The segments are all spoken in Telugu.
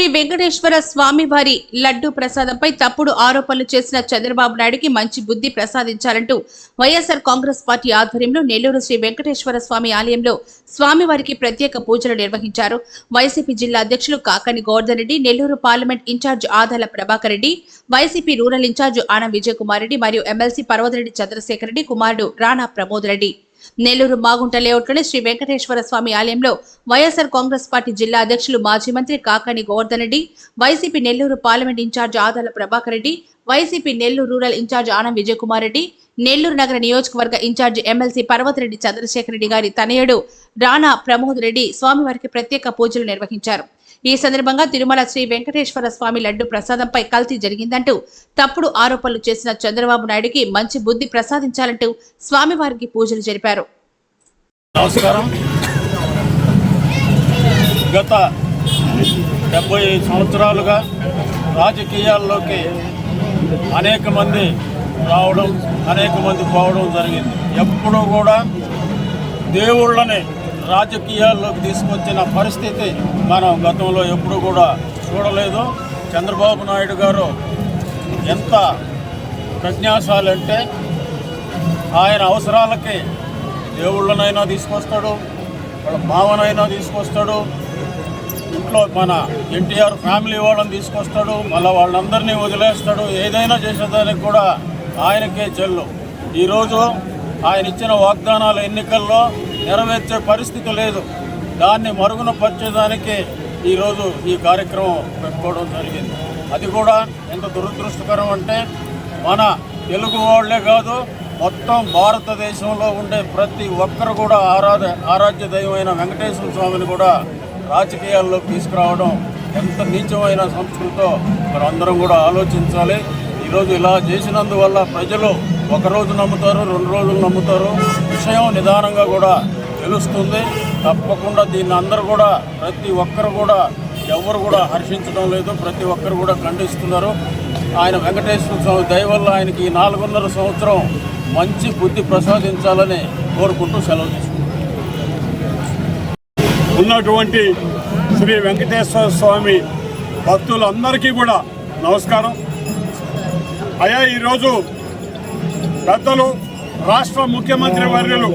శ్రీ వెంకటేశ్వర స్వామి వారి లడ్డు ప్రసాదంపై తప్పుడు ఆరోపణలు చేసిన చంద్రబాబు నాయుడుకి మంచి బుద్ధి ప్రసాదించాలంటూ వైఎస్ఆర్ కాంగ్రెస్ పార్టీ ఆధ్వర్యంలో నెల్లూరు శ్రీ వెంకటేశ్వర స్వామి ఆలయంలో స్వామివారికి ప్రత్యేక పూజలు నిర్వహించారు. వైసీపీ జిల్లా అధ్యక్షులు Kakani Govardhan Reddy, Nellore parliament incharge Adala Prabhakar Reddy, YCP rural incharge Anam Vijay Kumar Reddy మరియు ఎమ్మెల్సీ పర్వతరెడ్డి చంద్రశేఖర్ రెడ్డి కుమారుడు రాణా ప్రమోద్ రెడ్డి. నెల్లూరు మాగుంట లేఅవుట్లోని శ్రీ వెంకటేశ్వర స్వామి ఆలయంలో వైఎస్ఆర్ కాంగ్రెస్ పార్టీ జిల్లా అధ్యక్షులు మాజీ మంత్రి Kakani Govardhan Reddy, YCP Nellore parliament incharge Adala Prabhakar Reddy, YCP Nellore rural incharge Anam Vijay Kumar Reddy, Nellore నగర నియోజకవర్గ ఇన్ఛార్జ్ ఎమ్మెల్సీ పర్వతరెడ్డి చంద్రశేఖర్ రెడ్డి గారి తనయుడు రాణా ప్రమోద్ రెడ్డి స్వామివారికి ప్రత్యేక పూజలు నిర్వహించారు. ఈ సందర్భంగా తిరుమల శ్రీ వెంకటేశ్వర స్వామి లడ్డు ప్రసాదంపై కల్తీ జరిగిందంటూ తప్పుడు ఆరోపణలు చేసిన చంద్రబాబు నాయుడుకి మంచి బుద్ధి ప్రసాదించాలంటూ స్వామివారికి పూజలు జరిపారు. నమస్కారం. గత 70 సంవత్సరాలుగా రాజకీయాల్లోకి అనేక మంది రావడం, అనేక మంది పోవడం జరిగింది. ఎప్పుడూ కూడా దేవుళ్ళని రాజకీయాల్లోకి తీసుకొచ్చిన పరిస్థితి మనం గతంలో ఎప్పుడు కూడా చూడలేదు. చంద్రబాబు నాయుడు గారు ఎంత ప్రజ్ఞాశాలంటే ఆయన అవసరాలకి దేవుళ్ళనైనా తీసుకొస్తాడు, వాళ్ళ భావనైనా తీసుకొస్తాడు, ఇంట్లో మన ఎన్టీఆర్ ఫ్యామిలీ వాళ్ళని తీసుకొస్తాడు, మళ్ళీ వాళ్ళందరినీ వదిలేస్తాడు. ఏదైనా చేసేదానికి కూడా ఆయనకే చెల్లు. ఈరోజు ఆయన ఇచ్చిన వాగ్దానాలు ఎన్నికల్లో నెరవేర్చే పరిస్థితి లేదు. దాన్ని మరుగున పరిచేదానికి ఈరోజు ఈ కార్యక్రమం పెట్టుకోవడం జరిగింది. అది కూడా ఎంత దురదృష్టకరం అంటే మన తెలుగు వాళ్ళే కాదు, మొత్తం భారతదేశంలో ఉండే ప్రతి ఒక్కరు కూడా ఆరాధ్య దైవమైన వెంకటేశ్వర స్వామిని కూడా రాజకీయాల్లోకి తీసుకురావడం ఎంత నీచమైన సంస్కృతో మరి అందరం కూడా ఆలోచించాలి. ఈరోజు ఇలా చేసినందువల్ల ప్రజలు ఒకరోజు నమ్ముతారు, 2 రోజులు నమ్ముతారు. విషయం నిదానంగా కూడా తెలుస్తుంది. తప్పకుండా దీన్ని అందరూ కూడా ప్రతి ఒక్కరు కూడా ఎవరు కూడా హర్షించడం లేదు, ప్రతి ఒక్కరు కూడా ఖండిస్తున్నారు. ఆయన వెంకటేశ్వర స్వామి దయ వల్ల ఆయనకి ఈ 4.5 సంవత్సరం మంచి బుద్ధి ప్రసాదించాలని కోరుకుంటూ సెలవు తీసుకుంటున్నాను. ఉన్నటువంటి శ్రీ వెంకటేశ్వర స్వామి భక్తులందరికీ కూడా నమస్కారం. అయ్యా, ఈరోజు పెద్దలు రాష్ట్ర ముఖ్యమంత్రి వర్యులు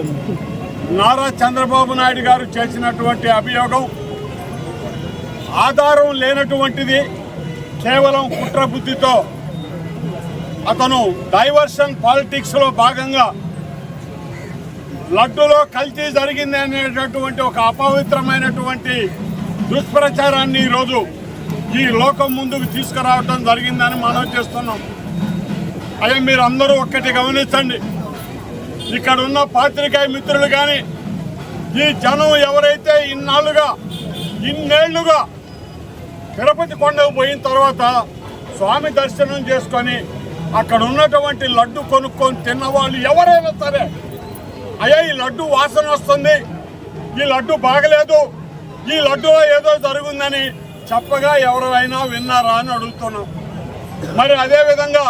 నారా చంద్రబాబు నాయుడు గారు చేసినటువంటి అభియోగం ఆధారం లేనటువంటిది. కేవలం కుట్ర బుద్ధితో అతను డైవర్షన్ పాలిటిక్స్లో భాగంగా లడ్డులో కల్తీ జరిగింది అనేటటువంటి ఒక అపవిత్రమైనటువంటి దుష్ప్రచారాన్ని ఈరోజు ఈ లోకం ముందుకు తీసుకురావడం జరిగిందని మనం చేస్తున్నాం. అయ్యా, మీరు అందరూ ఒక్కటి గమనించండి. ఇక్కడ ఉన్న పాత్రికేయ మిత్రులు కానీ ఈ జనం ఎవరైతే ఇన్నేళ్లుగా తిరుపతి కొండకు పోయిన తర్వాత స్వామి దర్శనం చేసుకొని అక్కడ ఉన్నటువంటి లడ్డు కొనుక్కొని తిన్నవాళ్ళు ఎవరైనా సరే, అయ్యా ఈ లడ్డు వాసన వస్తుంది, ఈ లడ్డు బాగలేదు, ఈ లడ్డులో ఏదో జరుగుందని చెప్పగా ఎవరైనా విన్నారా అని అడుగుతున్నాం. మరి అదేవిధంగా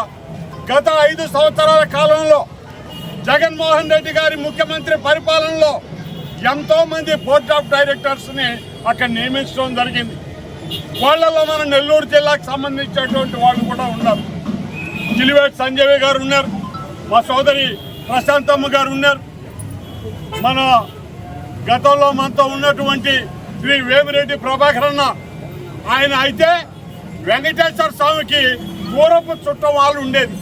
గత 5 సంవత్సరాల కాలంలో జగన్మోహన్ రెడ్డి గారి ముఖ్యమంత్రి పరిపాలనలో ఎంతోమంది బోర్డ్ ఆఫ్ డైరెక్టర్స్ని అక్కడ నియమించడం జరిగింది. వాళ్ళలో మన నెల్లూరు జిల్లాకు సంబంధించినటువంటి వాళ్ళు కూడా ఉన్నారు. కిలివేటి సంజయ్ గారు ఉన్నారు, మా సోదరి ప్రశాంతమ్మ గారు ఉన్నారు, మన గతంలో మనతో ఉన్నటువంటి శ్రీ వేమిరెడ్డి ప్రభాకర్ అన్న, ఆయన అయితే వెంకటేశ్వర స్వామికి పూర్వపు చుట్టం వాళ్ళు ఉండేది.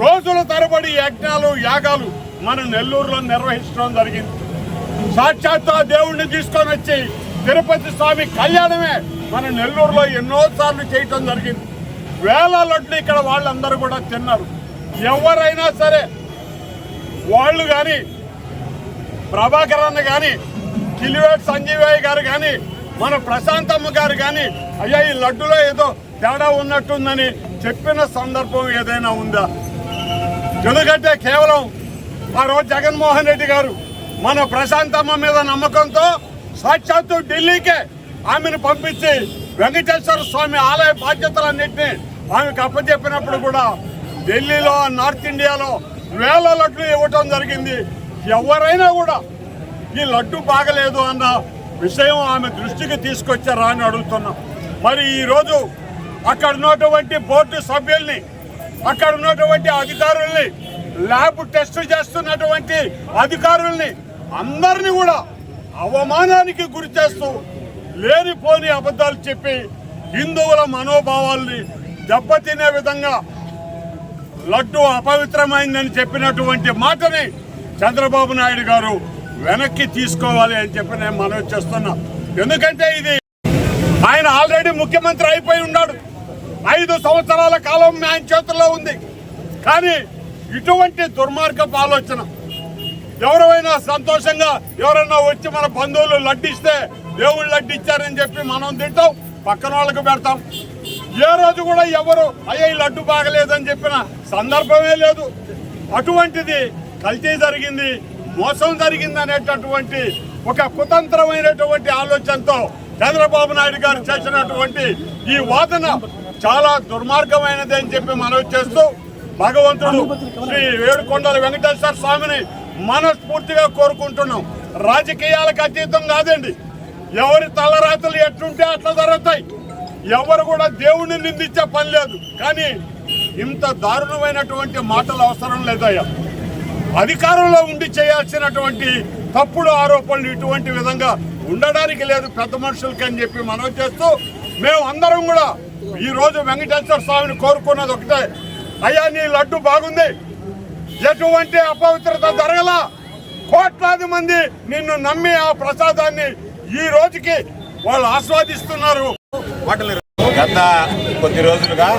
రోజుల తరబడి యజ్ఞాలు యాగాలు మన నెల్లూరులో నిర్వహించడం జరిగింది. సాక్షాత్తు ఆ దేవుణ్ణి తీసుకొని వచ్చి తిరుపతి స్వామి కళ్యాణమే మన నెల్లూరులో ఎన్నోసార్లు చేయటం జరిగింది. వేల లడ్లు ఇక్కడ వాళ్ళందరూ కూడా తిన్నారు. ఎవరైనా సరే వాళ్ళు కానీ, ప్రభాకర్ అన్న కానీ, కిలివేటి సంజీవయ్య గారు కానీ, మన ప్రశాంతమ్మ గారు కానీ, అయ్యా ఈ లడ్డులో ఏదో తేడా ఉన్నట్టుందని చెప్పిన సందర్భం ఏదైనా ఉందా? ఎందుకంటే కేవలం ఆ రోజు జగన్మోహన్ రెడ్డి గారు మన ప్రశాంతమ్మ మీద నమ్మకంతో సాక్షాత్తు ఢిల్లీకే ఆమెను పంపించి వెంకటేశ్వర స్వామి ఆలయ బాధ్యతలన్నింటినీ ఆమెకు అప్పచెప్పినప్పుడు కూడా ఢిల్లీలో, నార్త్ ఇండియాలో వేల లడ్లు ఇవ్వటం జరిగింది. ఎవరైనా కూడా ఈ లడ్డు బాగలేదు అన్న విషయం ఆమె దృష్టికి తీసుకొచ్చారా అని అడుగుతున్నాం. మరి ఈరోజు అక్కడ ఉన్నటువంటి బోర్డు సభ్యుల్ని, అక్కడ ఉన్నటువంటి అధికారుల్ని, ల్యాబ్ టెస్ట్ చేస్తున్నటువంటి అధికారుల్ని అందరినీ కూడా అవమానానికి గురి చేస్తూ లేనిపోని అబద్ధాలు చెప్పి హిందువుల మనోభావాల్ని దెబ్బతినే విధంగా లడ్డు అపవిత్రమైందని చెప్పినటువంటి మాటని చంద్రబాబు నాయుడు గారు వెనక్కి తీసుకోవాలి అని చెప్పి నేను మనవి చేస్తున్నా. ఎందుకంటే ఇది ఆయన ఆల్రెడీ ముఖ్యమంత్రి అయిపోయి ఉన్నాడు. 5 సంవత్సరాల కాలం ఆయన చేతుల్లో ఉంది. కానీ ఇటువంటి దుర్మార్గపు ఆలోచన, ఎవరైనా సంతోషంగా ఎవరైనా వచ్చి మన బంధువులు లడ్డిస్తే దేవుళ్ళు లడ్డు ఇచ్చారని చెప్పి మనం తింటాం, పక్కన వాళ్ళకి పెడతాం. ఏ రోజు కూడా ఎవరు అయ్యా ఈ లడ్డు బాగలేదని చెప్పిన సందర్భమే లేదు. అటువంటిది కల్తీ జరిగింది, మోసం జరిగింది అనేటటువంటి ఒక కుతంత్రమైనటువంటి ఆలోచనతో చంద్రబాబు నాయుడు గారు చేసినటువంటి ఈ వాదన చాలా దుర్మార్గమైనది అని చెప్పి మనవి చేస్తూ భగవంతుడు శ్రీ ఏడుకొండల వెంకటేశ్వర స్వామిని మనస్ఫూర్తిగా కోరుకుంటున్నాం. రాజకీయాలకు అతీతం కాదండి. ఎవరి తలరాతలు ఎట్లుంటే అట్లా జరుగుతాయి. ఎవరు కూడా దేవుణ్ణి నిందించే పని లేదు. కానీ ఇంత దారుణమైనటువంటి మాటలు అవసరం లేదయ్యా. అధికారంలో ఉండి చేయాల్సినటువంటి తప్పుడు ఆరోపణలు ఇటువంటి విధంగా ఉండడానికి లేదు పెద్ద మనుషులకి అని చెప్పి మనం చేస్తూ మేము అందరం కూడా ఈరోజు వెంకటేశ్వర స్వామిని కోరుకున్నది ఒకటే, అయ్యా నీ లడ్డు బాగుంది, ఎటువంటి అపవిత్రత జరగలా, కోట్లాది మంది నిన్ను నమ్మి ఆ ప్రసాదాన్ని ఈ రోజుకి వాళ్ళు ఆస్వాదిస్తున్నారు. గత కొద్ది రోజులుగా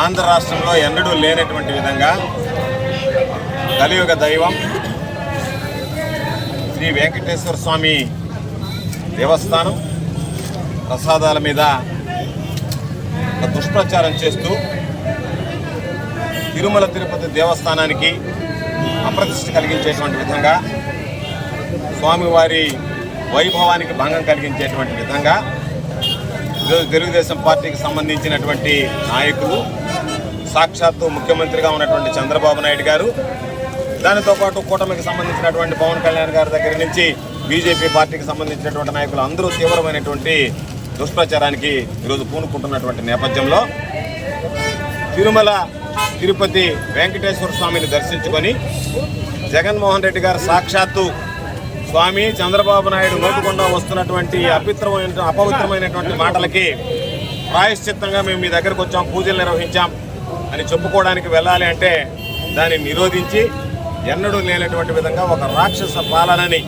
ఆంధ్ర రాష్ట్రంలో ఎన్నడూ లేనటువంటి విధంగా కలియుగ దైవం శ్రీ వెంకటేశ్వర స్వామి దేవస్థానం ప్రసాదాల మీద ఒక దుష్ప్రచారం చేస్తూ తిరుమల తిరుపతి దేవస్థానానికి అప్రతిష్ఠ కలిగించేటువంటి విధంగా, స్వామివారి వైభవానికి భంగం కలిగించేటువంటి విధంగా ఈరోజు తెలుగుదేశం పార్టీకి సంబంధించినటువంటి నాయకులు, సాక్షాత్తు ముఖ్యమంత్రిగా ఉన్నటువంటి చంద్రబాబు నాయుడు గారు, దానితో పాటు కూటమికి సంబంధించినటువంటి పవన్ కళ్యాణ్ గారి దగ్గర నుంచి బీజేపీ పార్టీకి సంబంధించినటువంటి నాయకులు అందరూ తీవ్రమైనటువంటి దుష్ప్రచారానికి ఈరోజు పూనుకుంటున్నటువంటి నేపథ్యంలో తిరుమల తిరుపతి వెంకటేశ్వర స్వామిని దర్శించుకొని జగన్మోహన్ రెడ్డి గారు సాక్షాత్తు స్వామి చంద్రబాబు నాయుడు నోటుకుండా వస్తున్నటువంటి అపవిత్రమైనటువంటి మాటలకి ప్రాయశ్చిత్తంగా మేము మీ దగ్గరకు వచ్చాం, పూజలు నిర్వహించాం అని చెప్పుకోవడానికి వెళ్ళాలి అంటే దాన్ని నిరోధించి ఎన్నడూ లేనటువంటి విధంగా ఒక రాక్షస పాలనని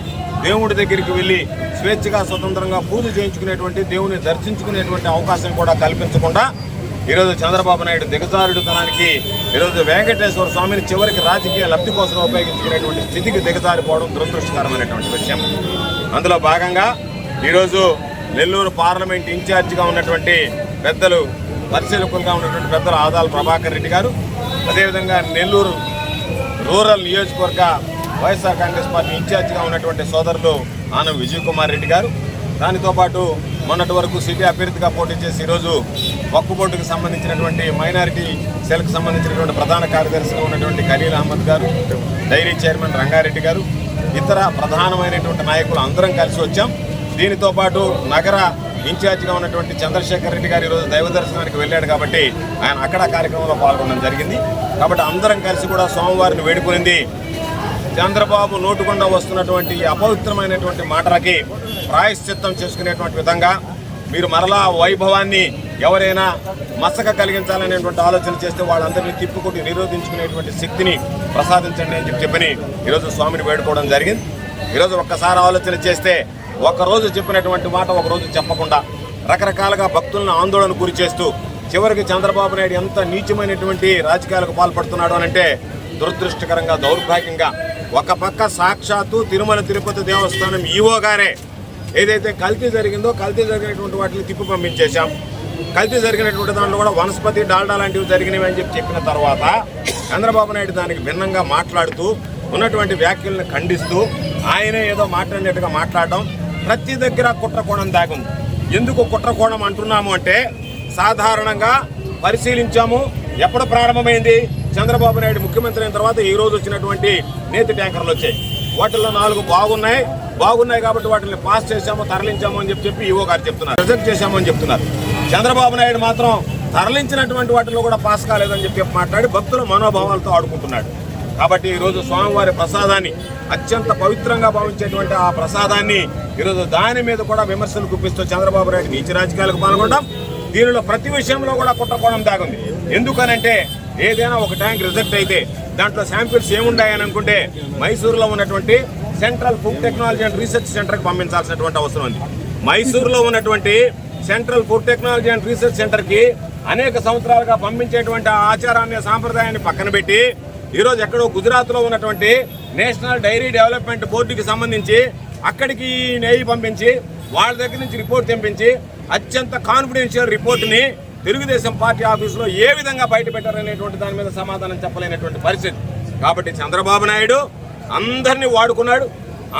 దేవుడి దగ్గరికి వెళ్ళి స్వేచ్ఛగా స్వతంత్రంగా పూజ చేయించుకునేటువంటి, దేవుని దర్శించుకునేటువంటి అవకాశం కూడా కల్పించకుండా ఈరోజు చంద్రబాబు నాయుడు దిగజారుడుతనానికి ఈరోజు వెంకటేశ్వర స్వామిని చివరికి రాజకీయ లబ్ధి కోసం ఉపయోగించుకునేటువంటి స్థితికి దిగజారిపోవడం దురదృష్టకరమైనటువంటి విషయం. అందులో భాగంగా ఈరోజు నెల్లూరు పార్లమెంట్ ఇన్ఛార్జిగా ఉన్నటువంటి పెద్దలు, పరిశీలకులుగా ఉన్నటువంటి పెద్దలు ఆదాల ప్రభాకర్ రెడ్డి గారు, అదేవిధంగా నెల్లూరు రూరల్ నియోజకవర్గ వైఎస్ఆర్ కాంగ్రెస్ పార్టీ ఇన్ఛార్జిగా ఉన్నటువంటి సోదరులు ఆనం విజయ్ కుమార్ రెడ్డి గారు, దానితో పాటు మొన్నటి వరకు సిటీ అభ్యర్థిగా పోటీ చేసి ఈరోజు వక్ఫ్ బోర్డుకు సంబంధించినటువంటి మైనారిటీ సెల్కి సంబంధించినటువంటి ప్రధాన కార్యదర్శిగా ఉన్నటువంటి ఖలీల్ అహ్మద్ గారు, డైరీ చైర్మన్ రంగారెడ్డి గారు, ఇతర ప్రధానమైనటువంటి నాయకులు అందరం కలిసి వచ్చాం. దీనితో పాటు నగర ఇన్ఛార్జిగా ఉన్నటువంటి చంద్రశేఖర్ రెడ్డి గారు ఈరోజు దైవ దర్శనానికి వెళ్ళాడు కాబట్టి ఆయన అక్కడ కార్యక్రమంలో పాల్గొనడం జరిగింది. కాబట్టి అందరం కలిసి కూడా సోమవారిని వేడుకునింది చంద్రబాబు నోటుకుండా వస్తున్నటువంటి అపవిత్రమైనటువంటి మాటలకి ప్రాయశ్చిత్తం చేసుకునేటువంటి విధంగా మీరు మరలా వైభవాన్ని ఎవరైనా మసక కలిగించాలనేటువంటి ఆలోచన చేస్తే వాళ్ళందరినీ తిప్పుకొట్టి నిరోధించుకునేటువంటి శక్తిని ప్రసాదించండి అని చెప్పని ఈరోజు స్వామిని వేడుకోవడం జరిగింది. ఈరోజు ఒక్కసారి ఆలోచన చేస్తే ఒకరోజు చెప్పినటువంటి మాట ఒకరోజు చెప్పకుండా రకరకాలుగా భక్తులను ఆందోళన గురి చేస్తూ చివరికి చంద్రబాబు నాయుడు ఎంత నీచమైనటువంటి రాజకీయాలకు పాల్పడుతున్నాడు అనంటే దురదృష్టకరంగా, దౌర్భాగ్యంగా ఒక పక్క సాక్షాత్తు తిరుమల తిరుపతి దేవస్థానం ఈవో గారే ఏదైతే కల్తీ జరిగిందో కల్తీ జరిగినటువంటి వాటిని తిప్పి పంపించేశాం, కల్తీ జరిగినటువంటి దాంట్లో కూడా వనస్పతి డాల్డా లాంటివి జరిగినవి అని చెప్పిన తర్వాత చంద్రబాబు నాయుడు దానికి భిన్నంగా మాట్లాడుతూ ఉన్నటువంటి వ్యాఖ్యలను ఖండిస్తూ ఆయనే ఏదో మాట్లాడినట్టుగా మాట్లాడడం, ప్రతి దగ్గర కుట్రకోణం దాగుంది. ఎందుకు కుట్రకోణం అంటున్నాము అంటే సాధారణంగా పరిశీలించాము. ఎప్పుడు ప్రారంభమైంది? చంద్రబాబు నాయుడు ముఖ్యమంత్రి అయిన తర్వాత ఈ రోజు వచ్చినటువంటి నేతి ట్యాంకర్లు వచ్చాయి. వాటిల్లో 4 బాగున్నాయి కాబట్టి వాటిని పాస్ చేశాము, తరలించాము అని చెప్పి ఈవో గారు చెప్తున్నారు, రిజెక్ట్ చేశాము అని చెప్తున్నారు. చంద్రబాబు నాయుడు మాత్రం తరలించినటువంటి వాటిలో కూడా పాస్ కాలేదని చెప్పి మాట్లాడి భక్తుల మనోభావాలతో ఆడుకుంటున్నాడు. కాబట్టి ఈరోజు స్వామివారి ప్రసాదాన్ని అత్యంత పవిత్రంగా భావించేటువంటి ఆ ప్రసాదాన్ని ఈరోజు దాని మీద కూడా విమర్శలు గుప్పిస్తూ చంద్రబాబు నాయుడు నీచ రాజకీయాలకు పాల్గొనడం, దీనిలో ప్రతి విషయంలో కూడా కుట్రకోణం దాగుంది. ఎందుకనంటే ఏదైనా ఒక ట్యాంక్ రిజెక్ట్ అయితే దాంట్లో శాంపిల్స్ ఏముండాయని అనుకుంటే మైసూరులో ఉన్నటువంటి central food technology and research సెంటర్కి పంపించాల్సినటువంటి అవసరం ఉంది. మైసూరులో ఉన్నటువంటి central food technology and research సెంటర్కి అనేక సంవత్సరాలుగా పంపించేటువంటి ఆ ఆచారాన్ని, సాంప్రదాయాన్ని పక్కన పెట్టి ఈరోజు ఎక్కడో గుజరాత్లో ఉన్నటువంటి నేషనల్ డైరీ డెవలప్మెంట్ బోర్డుకి సంబంధించి అక్కడికి నెయ్యి పంపించి వాళ్ళ దగ్గర నుంచి రిపోర్ట్ తెప్పించి అత్యంత కాన్ఫిడెన్షియల్ రిపోర్ట్ని తెలుగుదేశం పార్టీ ఆఫీసులో ఏ విధంగా బయట పెట్టారనేటువంటి దాని మీద సమాధానం చెప్పలేనటువంటి పరిస్థితి. కాబట్టి చంద్రబాబు నాయుడు అందరినీ వాడుకున్నాడు,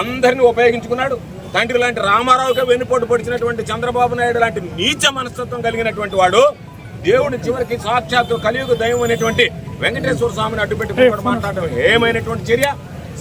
అందరినీ ఉపయోగించుకున్నాడు. తండ్రి లాంటి రామారావుగా వెన్నుపోటు పొడిచినటువంటి చంద్రబాబు నాయుడు లాంటి నీచ మనస్తత్వం కలిగినటువంటి వాడు దేవుడి చివరికి సాక్షాత్తు కలియుగ దైవం అనేటువంటి వెంకటేశ్వర స్వామిని అడ్డుపెట్టుకుని మాట్లాడడం ఏమైనటువంటి చర్య?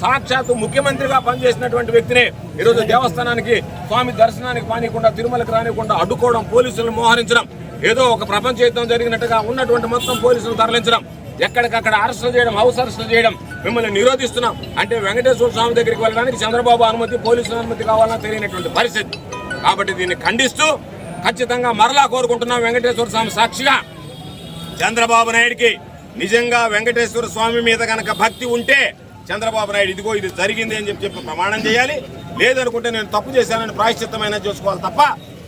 సాక్షాత్తు ముఖ్యమంత్రిగా పనిచేసినటువంటి వ్యక్తిని ఈరోజు దేవస్థానానికి స్వామి దర్శనానికి పానీయకుండా, తిరుమలకు రానికుండా అడ్డుకోవడం, పోలీసులను మోహరించడం, ఏదో ఒక ప్రపంచ యుద్ధం జరిగినట్టుగా ఉన్నటువంటి మొత్తం పోలీసులను తరలించడం, ఎక్కడికక్కడ అరెస్టులు చేయడం, హౌస్ అరెస్టులు చేయడం, మిమ్మల్ని నిరోధిస్తున్నాం అంటే వెంకటేశ్వర స్వామి దగ్గరికి వెళ్ళడానికి చంద్రబాబు అనుమతి, పోలీసుల అనుమతి కావాలన్నా తెలియనటువంటి పరిస్థితి. కాబట్టి దీన్ని ఖండిస్తూ ఖచ్చితంగా మరలా కోరుకుంటున్నాం వెంకటేశ్వర స్వామి సాక్షిగా, చంద్రబాబు నాయుడికి నిజంగా వెంకటేశ్వర స్వామి మీద కనుక భక్తి ఉంటే చంద్రబాబు నాయుడు ఇదిగో ఇది జరిగింది అని చెప్పి ప్రమాణం చేయాలి. లేదనుకుంటే నేను తప్పు చేశానని ప్రాయశ్చిత్తమైన చేసుకోవాలి తప్ప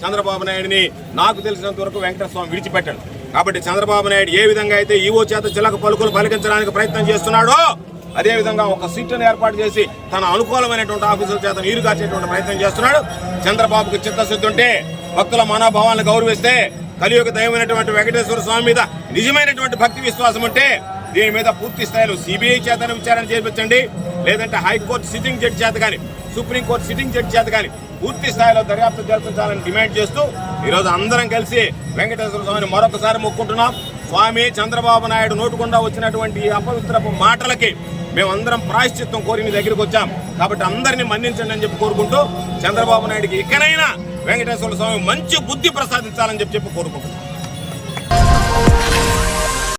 చంద్రబాబు నాయుడిని నాకు తెలిసినంత వరకు వెంకటేశ్వర స్వామి విడిచిపెట్టాడు. కాబట్టి చంద్రబాబు నాయుడు ఏ విధంగా అయితే ఈవో చేత చిలక పలుకులు పలికించడానికి ప్రయత్నం చేస్తున్నాడో అదేవిధంగా ఒక సీట్ను ఏర్పాటు చేసి తన అనుకూలమైనటువంటి ఆఫీసుల చేత నీరు కాచేటువంటి ప్రయత్నం చేస్తున్నాడు. చంద్రబాబుకు చిత్తశుద్ధి ఉంటే, భక్తుల మనోభావాలను గౌరవిస్తే, కలియుగ దైవమైనటువంటి వెంకటేశ్వర స్వామి మీద నిజమైనటువంటి భక్తి విశ్వాసం ఉంటే దీని మీద పూర్తి స్థాయిలో సిబిఐ చేతనే విచారణ చేయించండి, లేదంటే హైకోర్టు సిట్టింగ్ జడ్జి చేత కానీ, సుప్రీంకోర్టు సిట్టింగ్ జడ్జి చేత కానీ పూర్తి స్థాయిలో దర్యాప్తు జరిపించాలని డిమాండ్ చేస్తూ ఈరోజు అందరం కలిసి వెంకటేశ్వర స్వామిని మరొకసారి మొక్కుంటున్నాం. స్వామి చంద్రబాబు నాయుడు నోటుకుండా వచ్చినటువంటి అపవిత్రపు మాటలకి మేమందరం ప్రాయశ్చిత్తం కోరి మీ దగ్గరికి వచ్చాం. కాబట్టి అందరినీ మన్నించండి అని చెప్పి కోరుకుంటూ చంద్రబాబు నాయుడికి ఇకనైనా వెంకటేశ్వర స్వామి మంచి బుద్ధి ప్రసాదించాలని చెప్పి కోరుకుంటున్నాం.